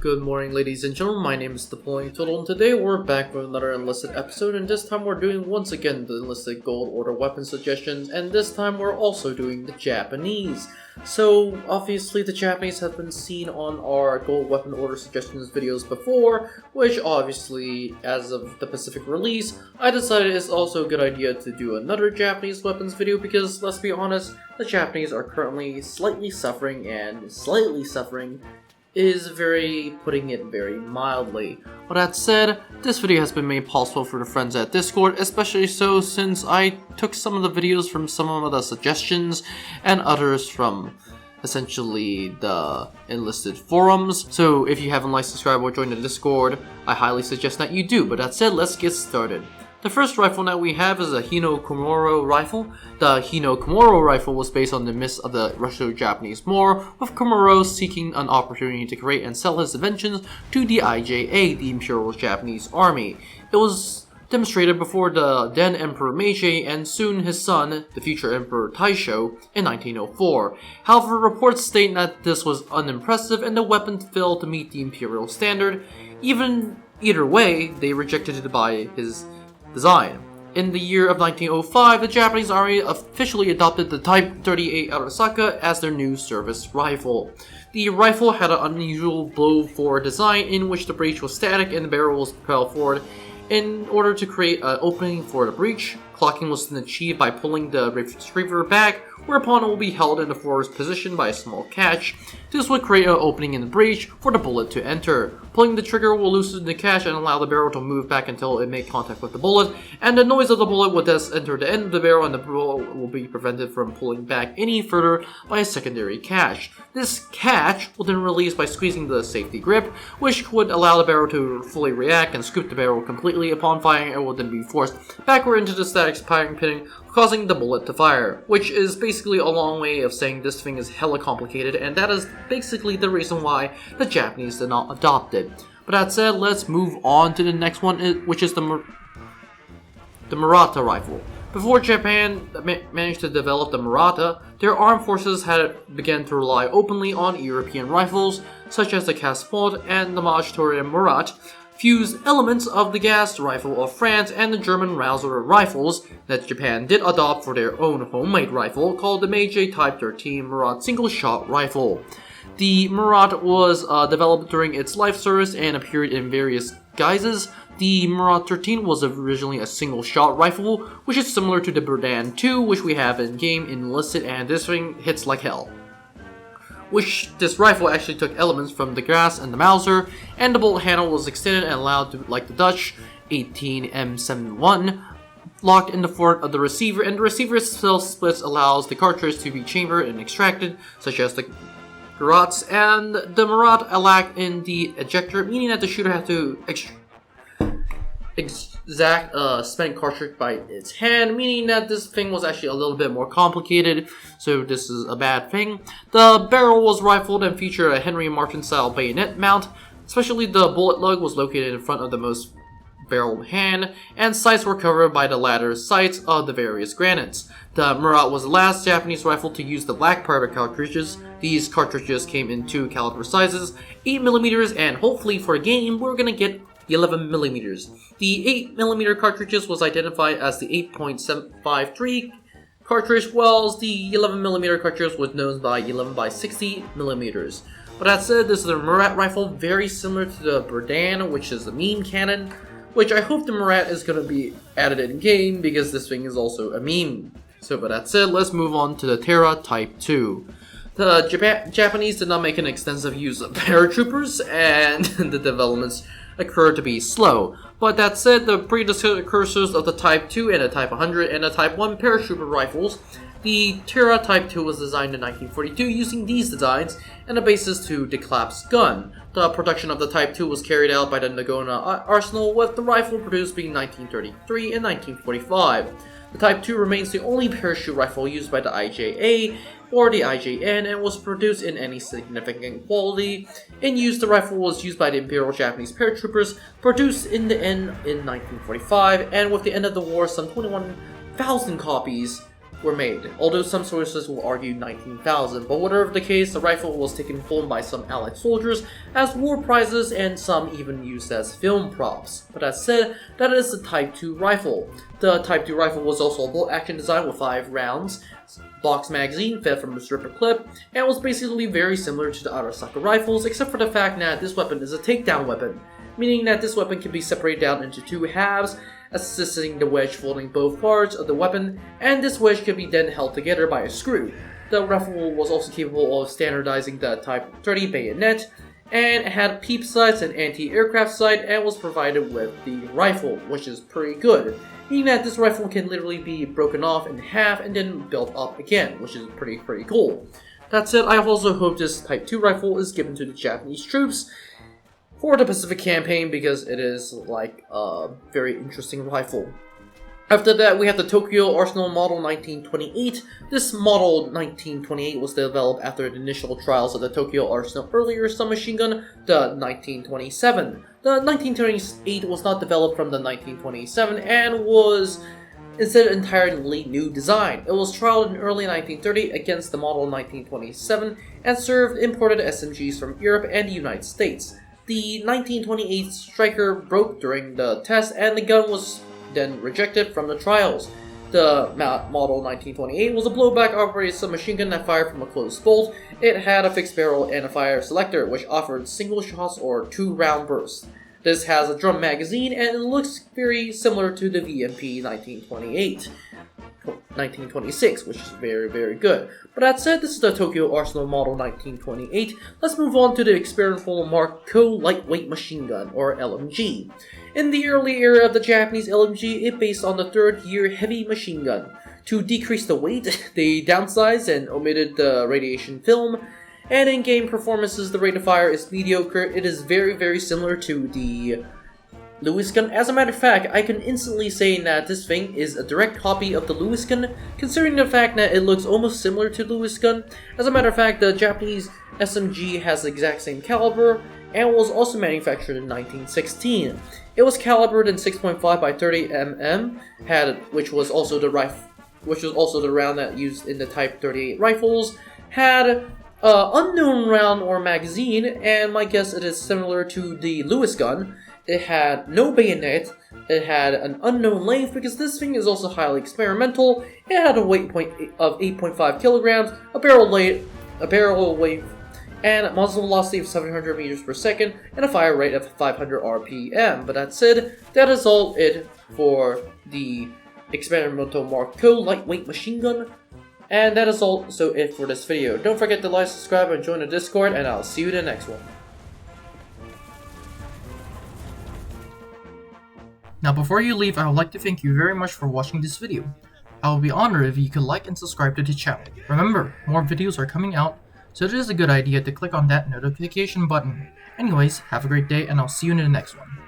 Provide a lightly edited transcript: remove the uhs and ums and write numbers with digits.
Good morning, ladies and gentlemen. My name is Napoleon, and today we're back with another Enlisted episode, and this time we're doing once again the Enlisted Gold Order weapon suggestions, and this time we're also doing the Japanese. So, obviously the Japanese have been seen on our Gold Weapon Order suggestions videos before, which obviously, as of the Pacific release, I decided it's also a good idea to do another Japanese weapons video because, let's be honest, the Japanese are currently slightly suffering is putting it very mildly. With that said, this video has been made possible for the friends at Discord, especially so since I took some of the videos from some of the suggestions and others from essentially the Enlisted forums. So if you haven't liked, subscribed, or joined the Discord, I highly suggest that you do. But that said, let's get started. The first rifle that we have is a Hinokomoro Rifle. The Hinokomoro Rifle was based on the myths of the Russo-Japanese War, with Komuro seeking an opportunity to create and sell his inventions to the IJA, the Imperial Japanese Army. It was demonstrated before the then Emperor Meiji and soon his son, the future Emperor Taisho, in 1904. However, reports state that this was unimpressive and the weapon failed to meet the Imperial standard. Either way, they rejected it by his design. In the year of 1905, the Japanese army officially adopted the Type 38 Arasaka as their new service rifle. The rifle had an unusual blow-forward design in which the breech was static and the barrel was propelled forward. In order to create an opening for the breech, clocking was then achieved by pulling the receiver back, whereupon it will be held in the forward position by a small catch. This would create an opening in the breech for the bullet to enter. Pulling the trigger will loosen the catch and allow the barrel to move back until it made contact with the bullet, and the noise of the bullet would thus enter the end of the barrel and the bullet will be prevented from pulling back any further by a secondary catch. This catch will then release by squeezing the safety grip, which would allow the barrel to fully react and scoop the barrel completely. Upon firing, it will then be forced backward into the static firing pin, causing the bullet to fire, which is basically a long way of saying this thing is hella complicated, and that is basically the reason why the Japanese did not adopt it. But that said, let's move on to the next one, which is the Murat Rifle. Before Japan managed to develop the Murat, their armed forces had begun to rely openly on European rifles, such as the Caspot and the Maj-Tourian Murat, fused elements of the gas rifle of France and the German Mauser rifles that Japan did adopt for their own homemade rifle called the Meiji Type 13 Murat single-shot rifle. The Murat was developed during its life service and appeared in various guises. The Murat 13 was originally a single-shot rifle, which is similar to the Berdan 2, which we have in-game Enlisted, and this thing hits like hell. This rifle actually took elements from the gas and the Mauser, and the bolt handle was extended and allowed to, like the Dutch 18M71, locked in the fork of the receiver, and the receiver itself splits allows the cartridge to be chambered and extracted, such as the Garrots, and the Murat lacked in the ejector, meaning that the shooter had to exact spent cartridge by its hand, meaning that this thing was actually a little bit more complicated, so this is a bad thing. The barrel was rifled and featured a Henry Martin style bayonet mount, especially the bullet lug was located in front of the most barrel hand, and sights were covered by the latter sights of the various granites. The Murat was the last Japanese rifle to use the black powder cartridges. These cartridges came in two caliber sizes, 8mm, and hopefully for a game we're gonna get 11mm. The 8mm cartridges was identified as the 8.753 cartridge, while the 11mm cartridge was known by 11x60mm. But that said, this is the Murat rifle, very similar to the Berdan, which is the meme cannon, which I hope the Murat is going to be added in game because this thing is also a meme. So with that said, let's move on to the Terra Type 2. The Japanese did not make an extensive use of paratroopers, and the developments occurred to be slow. But that said, the precursors of the Type 2 and the Type 100 and the Type 1 paratrooper rifles, the Terra Type 2 was designed in 1942 using these designs and a basis to the collapsed gun. The production of the Type 2 was carried out by the Nagona Arsenal, with the rifle produced between 1933 and 1945. The Type 2 remains the only parachute rifle used by the IJA or the IJN and was produced in any significant quality. In use, the rifle was used by the Imperial Japanese paratroopers, produced in the end in 1945, and with the end of the war, some 21,000 copies were made, although some sources will argue 19,000, but whatever the case, the rifle was taken home by some Allied soldiers as war prizes and some even used as film props. But that said, that is the Type 2 rifle. The Type 2 rifle was also a bolt-action design with 5 rounds, box magazine fed from a stripper clip, and was basically very similar to the other Saka rifles except for the fact that this weapon is a takedown weapon, meaning that this weapon can be separated down into 2 halves, assisting the wedge folding both parts of the weapon, and this wedge can be then held together by a screw. The rifle was also capable of standardizing the Type 30 bayonet, and it had peep sights and anti-aircraft sight, and was provided with the rifle, which is pretty good, meaning that this rifle can literally be broken off in half and then built up again, which is pretty cool. That said, I also hope this Type 2 rifle is given to the Japanese troops for the Pacific Campaign because it is like a very interesting rifle. After that, we have the Tokyo Arsenal Model 1928. This Model 1928 was developed after the initial trials of the Tokyo Arsenal earlier submachine gun, the 1927. The 1928 was not developed from the 1927 and was instead an entirely new design. It was trialed in early 1930 against the Model 1927 and served imported SMGs from Europe and the United States. The 1928 Striker broke during the test and the gun was then rejected from the trials. The Model 1928 was a blowback operated submachine gun that fired from a closed bolt. It had a fixed barrel and a fire selector which offered single shots or 2 round bursts. This has a drum magazine and it looks very similar to the VMP 1926, which is very good. But that said, this is the Tokyo Arsenal Model 1928. Let's move on to the Experimental Mark II Lightweight Machine Gun, or LMG. In the early era of the Japanese LMG, it based on the 3rd year heavy machine gun. To decrease the weight, they downsized and omitted the radiation film, and in game performances the rate of fire is mediocre. It is very similar to the Lewis gun. As a matter of fact, I can instantly say that this thing is a direct copy of the Lewis gun, considering the fact that it looks almost similar to Lewis gun. As a matter of fact, the Japanese SMG has the exact same caliber and was also manufactured in 1916. It was calibered in 6.5 by 30 mm, which was also the round that used in the Type 38 rifles, had unknown round or magazine, and my guess it is similar to the Lewis gun. It had no bayonet, it had an unknown length because this thing is also highly experimental. It had a weight of 8.5 kilograms, a barrel weight, and a muzzle velocity of 700 meters per second, and a fire rate of 500 RPM. But that said, that is all it for the Experimento Mark II Lightweight Machine Gun. And that is also it for this video. Don't forget to like, subscribe, and join the Discord, and I'll see you in the next one. Now before you leave, I would like to thank you very much for watching this video. I would be honored if you could like and subscribe to the channel. Remember, more videos are coming out, so it is a good idea to click on that notification button. Anyways, have a great day and I'll see you in the next one.